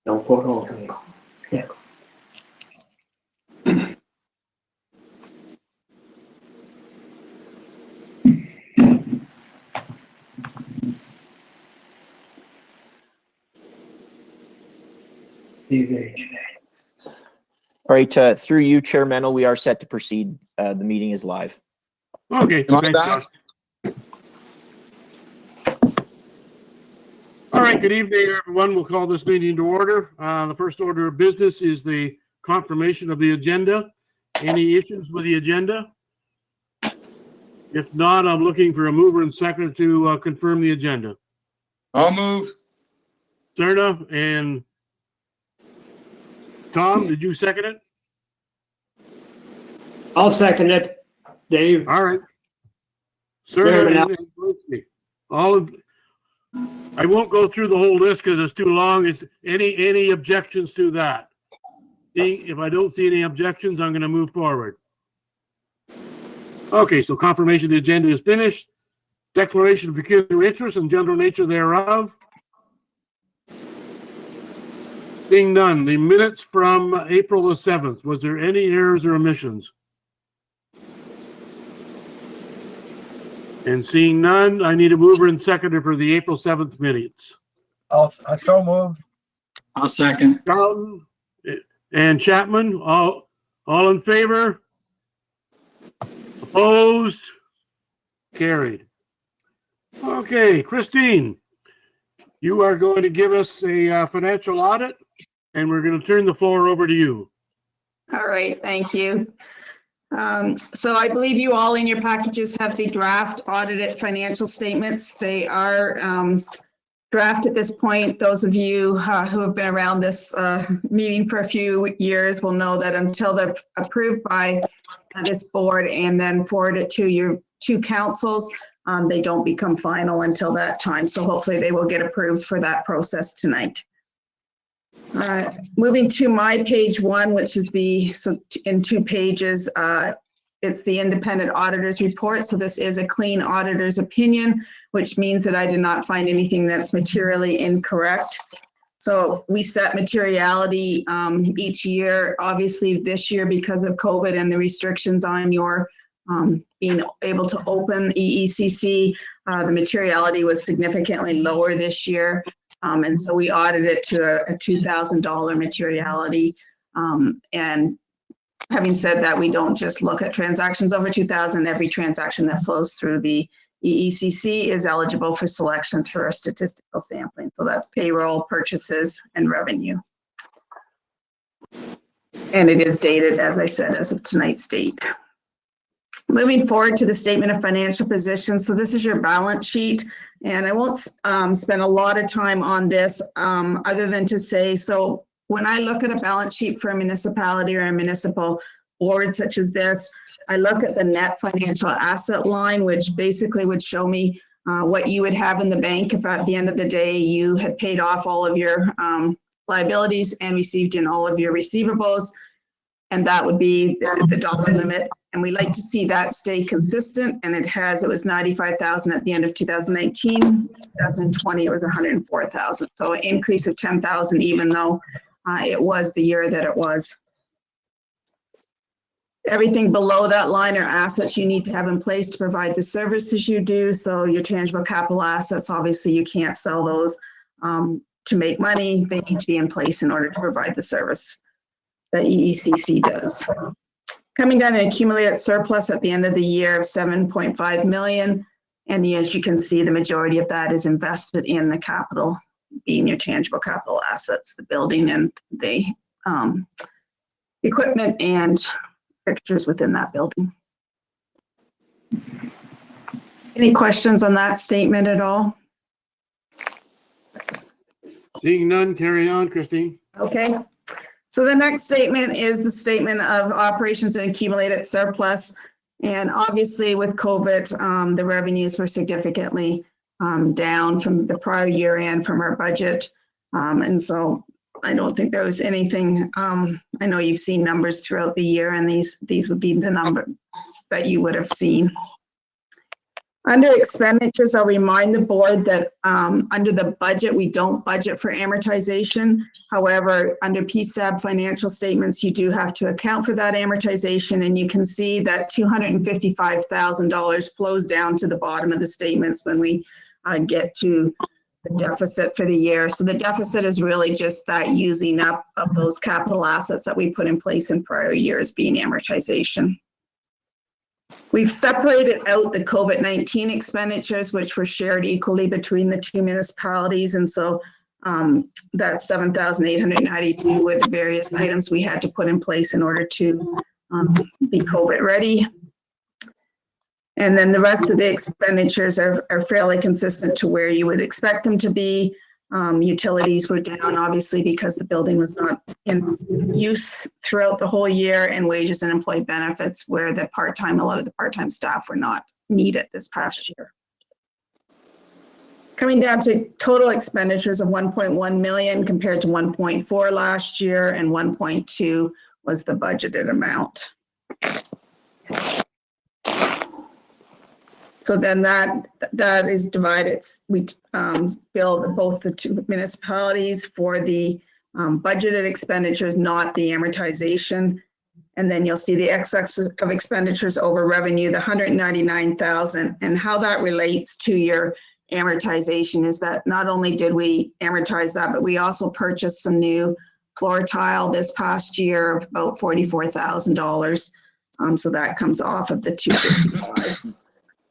đồng photo thường có. Yeah. All right, through you, Chair Mennel, we are set to proceed. The meeting is live. Okay, Am I thanks, back? Josh. All right, good evening, everyone. We'll call this meeting to order. The first order of business is the confirmation of the agenda. Any issues with the agenda? If not, I'm looking for a mover and seconder to confirm the agenda. I'll move. Serna and Tom, did you second it? I'll second it, Dave. All right. There we Serna go. and Brooksby. I won't go through the whole list because it's too long. Is any objections to that? If I don't see any objections, I'm going to move forward. Okay, so confirmation of the agenda is finished. Declaration of peculiar interest and general nature thereof. Seeing none, the minutes from April the 7th, was there any errors or omissions? And seeing none, I need a mover and seconder for the April 7th minutes. I so move. I'll second. Charlton and Chapman, all in favor? Opposed? Carried. Okay, Christine, you are going to give us a financial audit, and we're going to turn the floor over to you. All right, thank you. So I believe you all in your packages have the draft audited financial statements. They are draft at this point. Those of you who have been around this meeting for a few years will know that until they're approved by this board and then forwarded to your two councils, they don't become final until that time. So hopefully they will get approved for that process tonight. Moving to my page one, which is in 2 pages, it's the independent auditor's report. So this is a clean auditor's opinion, which means that I did not find anything that's materially incorrect. So we set materiality each year. Obviously this year, because of COVID and the restrictions on your being able to open EECC, the materiality was significantly lower this year. And so we audited it to a $2,000 materiality. And having said that, we don't just look at transactions over 2,000. Every transaction that flows through the EECC is eligible for selection through our statistical sampling. So that's payroll, purchases, and revenue. And it is dated, as I said, as of tonight's date. Moving forward to the statement of financial position. So this is your balance sheet. And I won't spend a lot of time on this other than to say, so when I look at a balance sheet for a municipality or a municipal board such as this, I look at the net financial asset line, which basically would show me what you would have in the bank if at the end of the day you had paid off all of your liabilities and received in all of your receivables. And that would be the dollar limit. And we like to see that stay consistent. And it was 95,000 at the end of 2019. 2020, it was 104,000. So an increase of 10,000, even though it was the year that it was. Everything below that line are assets you need to have in place to provide the services you do. So your tangible capital assets, obviously you can't sell those to make money. They need to be in place in order to provide the service that EECC does. Coming down an accumulated surplus at the end of the year of 7.5 million. And as you can see, the majority of that is invested in the capital, being your tangible capital assets, the building and the equipment and fixtures within that building. Any questions on that statement at all? Seeing none, carry on, Christine. Okay. So the next statement is the statement of operations and accumulated surplus. And obviously with COVID, the revenues were significantly down from the prior year and from our budget. And so I don't think there was anything, I know you've seen numbers throughout the year and these would be the numbers that you would have seen. Under expenditures, I'll remind the board that under the budget, we don't budget for amortization. However, under PSAB financial statements, you do have to account for that amortization, and you can see that $255,000 flows down to the bottom of the statements when we get to the deficit for the year. So the deficit is really just that using up of those capital assets that we put in place in prior years being amortization. We've separated out the COVID-19 expenditures, which were shared equally between the two municipalities. And so that's $7,892 with the various items we had to put in place in order to be COVID ready. And then the rest of the expenditures are fairly consistent to where you would expect them to be. Utilities were down, obviously, because the building was not in use throughout the whole year, and wages and employee benefits where a lot of the part-time staff were not needed this past year. Coming down to total expenditures of 1.1 million compared to 1.4 last year, and 1.2 was the budgeted amount. So then that is divided. We bill both the two municipalities for the budgeted expenditures, not the amortization. And then you'll see the excess of expenditures over revenue, the 199,000. And how that relates to your amortization is that not only did we amortize that, but we also purchased some new floor tile this past year of about $44,000. So that comes off of the 255.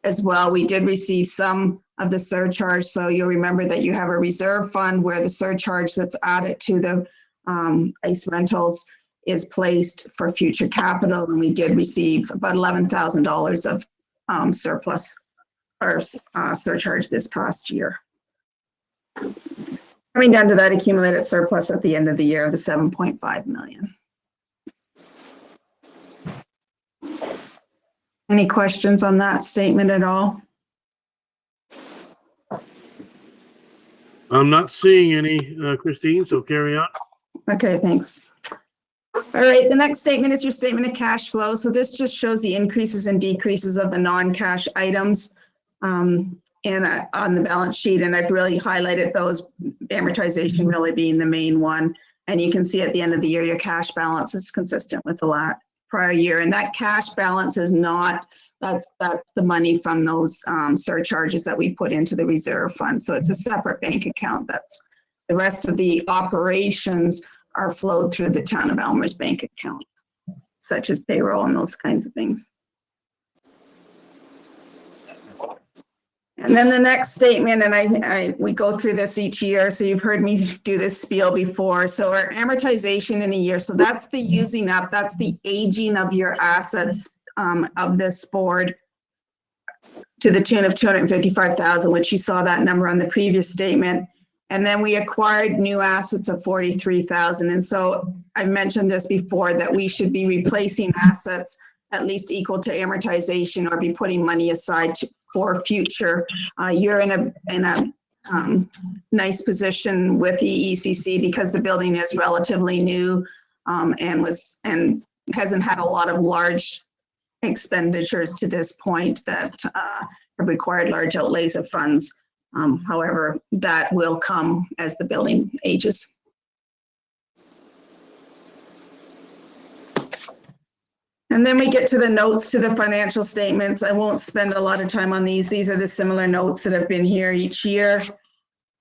As well, we did receive some of the surcharge. So you'll remember that you have a reserve fund where the surcharge that's added to the ICE rentals is placed for future capital. And we did receive about $11,000 of surplus or surcharge this past year. Coming down to that accumulated surplus at the end of the year, the 7.5 million. Any questions on that statement at all? I'm not seeing any, Christine, so carry on. Okay, thanks. All right, the next statement is your statement of cash flow. So this just shows the increases and decreases of the non-cash items on the balance sheet. And I've really highlighted those, amortization really being the main one. And you can see at the end of the year, your cash balance is consistent with the prior year. And that cash balance is not, that's the money from those surcharges that we put into the reserve fund. So it's a separate bank account. That's the rest of the operations are flowed through the town of Elmer's bank account, such as payroll and those kinds of things. And then the next statement, and we go through this each year, so you've heard me do this spiel before. So our amortization in a year, so that's the using up, that's the aging of your assets of this board to the tune of 255,000, which you saw that number on the previous statement. And then we acquired new assets of 43,000. And so I mentioned this before, that we should be replacing assets at least equal to amortization, or be putting money aside for future. You're in a nice position with EECC because the building is relatively new and hasn't had a lot of large expenditures to this point that have required large outlays of funds. However, that will come as the building ages. And then we get to the notes to the financial statements. I won't spend a lot of time on these. These are the similar notes that have been here each year.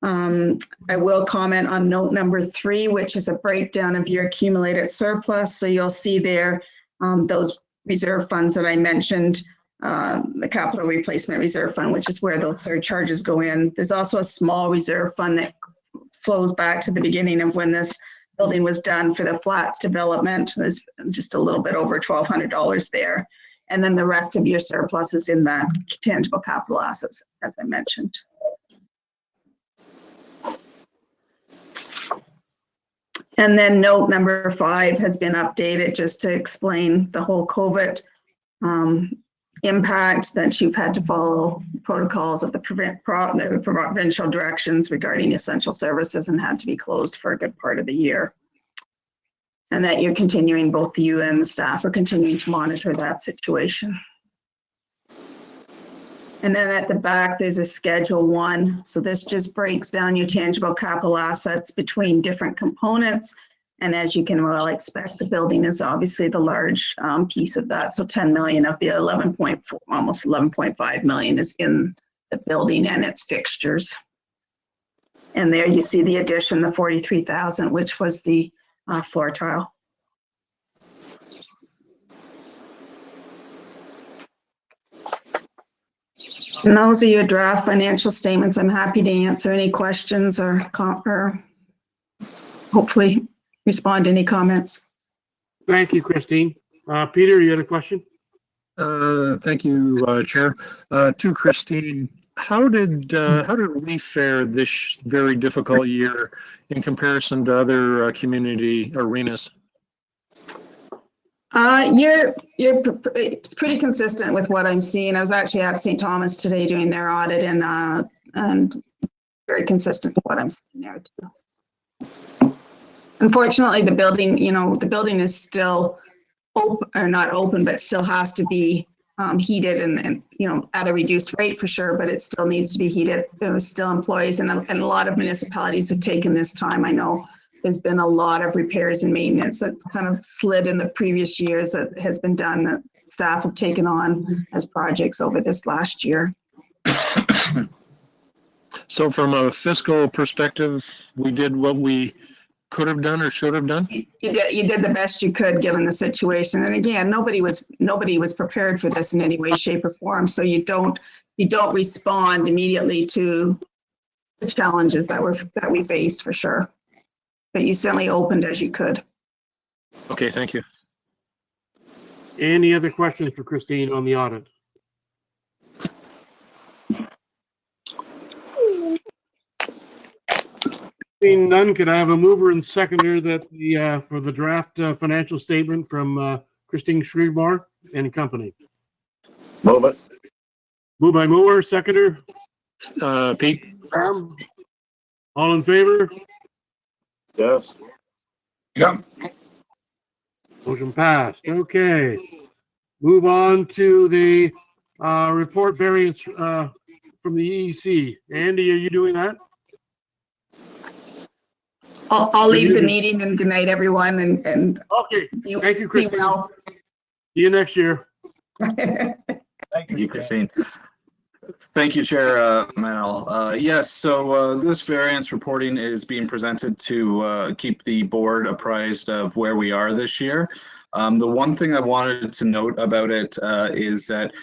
I will comment on note number 3, which is a breakdown of your accumulated surplus. So you'll see there those reserve funds that I mentioned, the capital replacement reserve fund, which is where those surcharges go in. There's also a small reserve fund that flows back to the beginning of when this building was done for the flats development. There's just a little bit over $1,200 there. And then the rest of your surplus is in that tangible capital assets, as I mentioned. And then note number 5 has been updated just to explain the whole COVID impact, that you've had to follow protocols of the provincial directions regarding essential services and had to be closed for a good part of the year. And that you're continuing, both you and the staff are continuing to monitor that situation. And then at the back, there's a Schedule 1. So this just breaks down your tangible capital assets between different components. And as you can well expect, the building is obviously the large piece of that. So 10 million of the 11.4, almost 11.5 million is in the building and its fixtures. And there you see the addition, the 43,000, which was the floor tile. And those are your draft financial statements. I'm happy to answer any questions or hopefully respond to any comments. Thank you, Christine. Peter, you had a question? Thank you, Chair. To Christine, how did we fare this very difficult year in comparison to other community arenas? It's pretty consistent with what I'm seeing. I was actually at St. Thomas today doing their audit, and very consistent with what I'm seeing there too. Unfortunately, the building is still open, or not open, but still has to be heated and at a reduced rate for sure, but it still needs to be heated. There was still employees, and a lot of municipalities have taken this time. I know there's been a lot of repairs and maintenance that's kind of slid in the previous years that has been done, that staff have taken on as projects over this last year. So from a fiscal perspective, we did what we could have done or should have done? You did the best you could given the situation. And again, nobody was prepared for this in any way, shape, or form. So you don't respond immediately to the challenges that we faced for sure. But you certainly opened as you could. Okay, thank you. Any other questions for Christine on the audit? Seeing none, could I have a mover and seconder that for the draft financial statement from Christine Schriebmar and company? Move it. Moved by mover, seconder. Pete? Sam? All in favor? Yes. Yep. Motion passed. Okay. Move on to the report variance from the EEC. Andy, are you doing that? I'll leave the meeting, and good night, everyone. And Okay. Thank you, Christine. Well. See you next year. Thank you, Christine. Thank you, Chair Manel. Yes, so this variance reporting is being presented to keep the board apprised of where we are this year. The one thing I wanted to note about it is that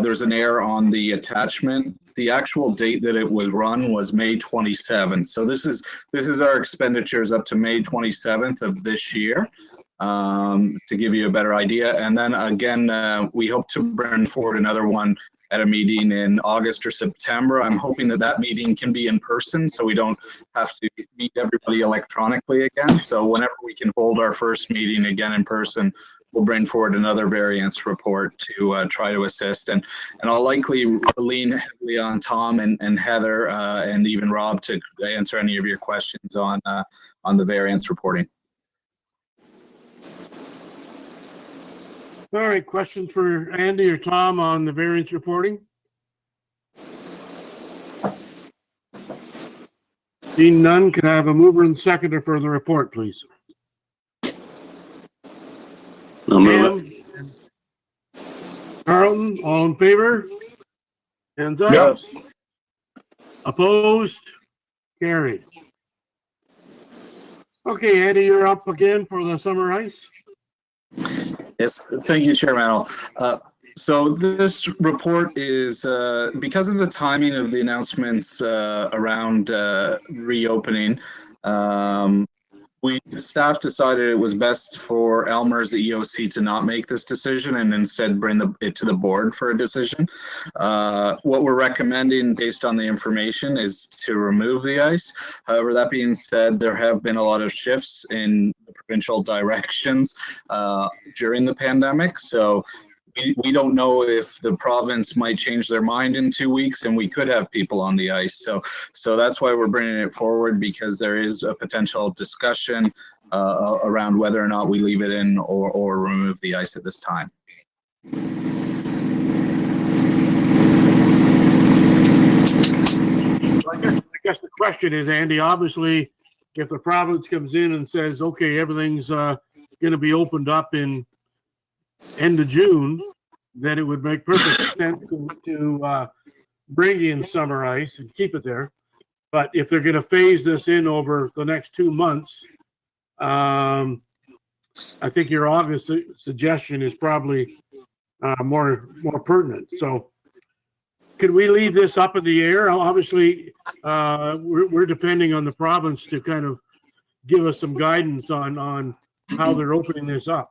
there's an error on the attachment. The actual date that it was run was May 27th. So this is our expenditures up to May 27th of this year, to give you a better idea. And then again, we hope to bring forward another one at a meeting in August or September. I'm hoping that meeting can be in person, so we don't have to meet everybody electronically again. So whenever we can hold our first meeting again in person, we'll bring forward another variance report to try to assist. And I'll likely lean heavily on Tom and Heather and even Rob to answer any of your questions on the variance reporting. All right, questions for Andy or Tom on the variance reporting? Seeing none, can I have a mover and seconder for the report, please? I'll move it. Carlton, all in favor? Hands up. Yes. Opposed? Carried. Okay, Andy, you're up again for the summer ice. Yes, thank you, Chair Manel. So this report is, because of the timing of the announcements around reopening, staff decided it was best for Elmer's EOC to not make this decision and instead bring it to the board for a decision. What we're recommending based on the information is to remove the ice. However, that being said, there have been a lot of shifts in the provincial directions during the pandemic. So we don't know if the province might change their mind in 2 weeks and we could have people on the ice. So that's why we're bringing it forward, because there is a potential discussion around whether or not we leave it in or remove the ice at this time. I guess the question is, Andy, obviously, if the province comes in and says, okay, everything's going to be opened up in end of June, then it would make perfect sense to bring in summer ice and keep it there. But if they're going to phase this in over the next 2 months, I think your August suggestion is probably more pertinent. So could we leave this up in the air? Obviously, we're depending on the province to kind of give us some guidance on how they're opening this up.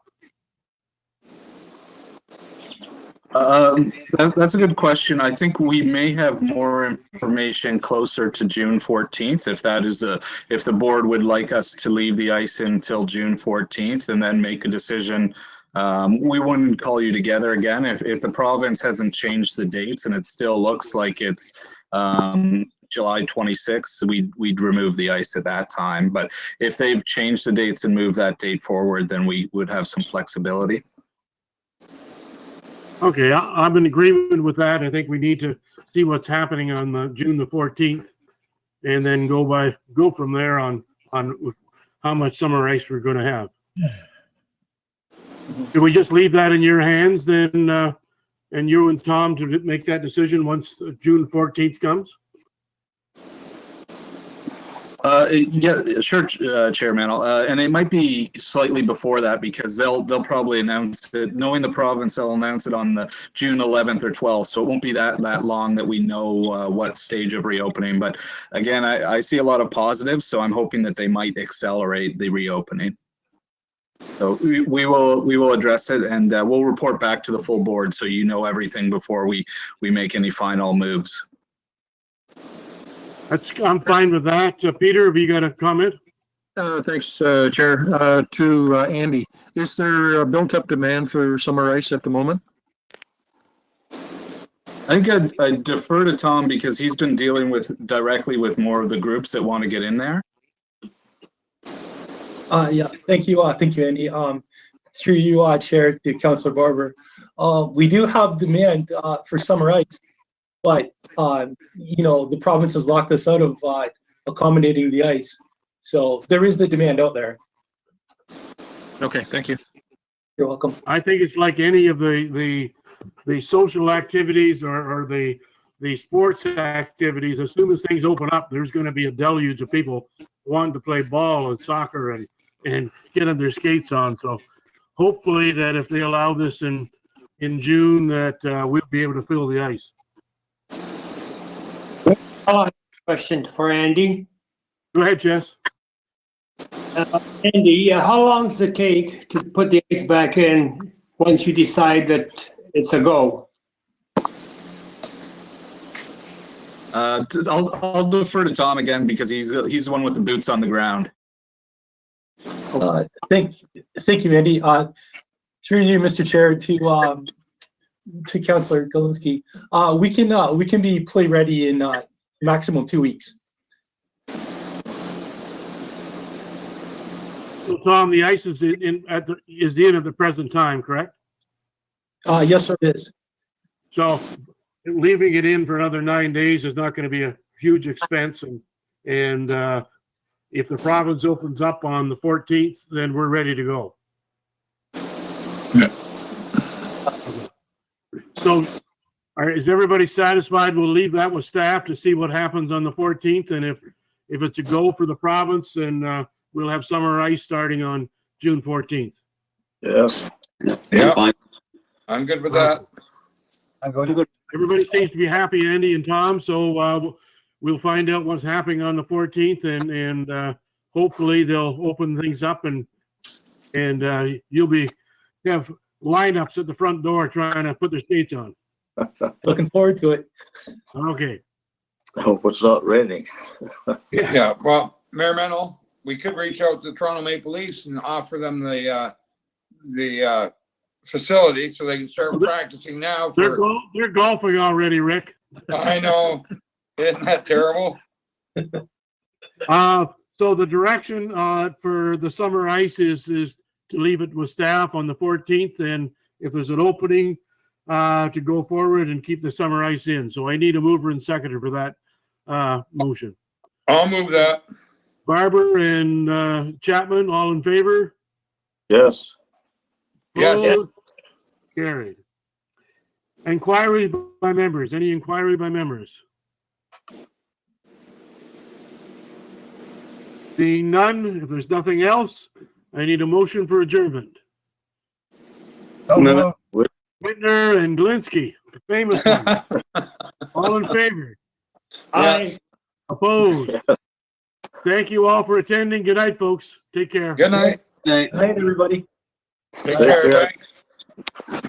That's a good question. I think we may have more information closer to June 14th, if that is if the board would like us to leave the ice until June 14th and then make a decision. We wouldn't call you together again if the province hasn't changed the dates and it still looks like it's July 26th, we'd remove the ice at that time. But if they've changed the dates and moved that date forward, then we would have some flexibility. Okay, I'm in agreement with that. I think we need to see what's happening on June the 14th, and then go from there on how much summer ice we're going to have. Do we just leave that in your hands then, and you and Tom to make that decision once June 14th comes? Yeah, sure, Chairman. And it might be slightly before that because they'll probably announce it. Knowing the province, they'll announce it on the June 11th or 12th. So it won't be that long that we know what stage of reopening. But again, I see a lot of positives, so I'm hoping that they might accelerate the reopening. So we will address it, and we'll report back to the full board so you know everything before we make any final moves. I'm fine with that. Peter, have you got a comment? Thanks, Chair. To Andy, is there a built-up demand for summer ice at the moment? I think I'd defer to Tom because he's been dealing directly with more of the groups that want to get in there. Yeah, thank you, Andy. Through you, Chair, to Councillor Barber. We do have demand for summer ice, but the province has locked us out of accommodating the ice. So there is the demand out there. Okay, thank you. You're welcome. I think it's like any of the social activities or the sports activities. As soon as things open up, there's going to be a deluge of people wanting to play ball and soccer and getting their skates on. So hopefully that if they allow this in June, that we'll be able to fill the ice. Question for Andy. Go ahead, Jess. Andy, how long does it take to put the ice back in once you decide that it's a go? I'll defer to Tom again because he's the one with the boots on the ground. Thank you, Andy. Through you, Mr. Chair, to Councillor Galinsky, we can be play ready in maximum 2 weeks. So Tom, the ice is in at the present time, correct? Yes, sir, it is. So leaving it in for another 9 days is not going to be a huge expense, and if the province opens up on the 14th, then we're ready to go. Yeah. So is everybody satisfied? We'll leave that with staff to see what happens on the 14th, and if it's a go for the province, then we'll have summer ice starting on June 14th. Yes. Yeah. I'm good with that. Everybody seems to be happy, Andy and Tom, so we'll find out what's happening on the 14th, and hopefully they'll open things up, and you'll have lineups at the front door trying to put their skates on. Looking forward to it. Okay. I hope it's not raining. Yeah, well, Mayor Mennel, we could reach out to Toronto Maple Leafs and offer them the facility so they can start practicing now. They're golfing already, Rick. I know. Isn't that terrible? So the direction for the summer ice is to leave it with staff on the 14th, and if there's an opening to go forward and keep the summer ice in. So I need a mover and seconder for that motion? I'll move that. Barber and Chapman, all in favor? Yes. Yes. Opposed? Carried. Inquiries by members. Any inquiry by members? Seeing none, if there's nothing else, I need a motion for adjournment. Whitner and Glinsky, the famous one. All in favor? Aye. Opposed? Thank you all for attending. Good night, folks. Take care. Good night. Good night, everybody. Take Take care. care. Thanks.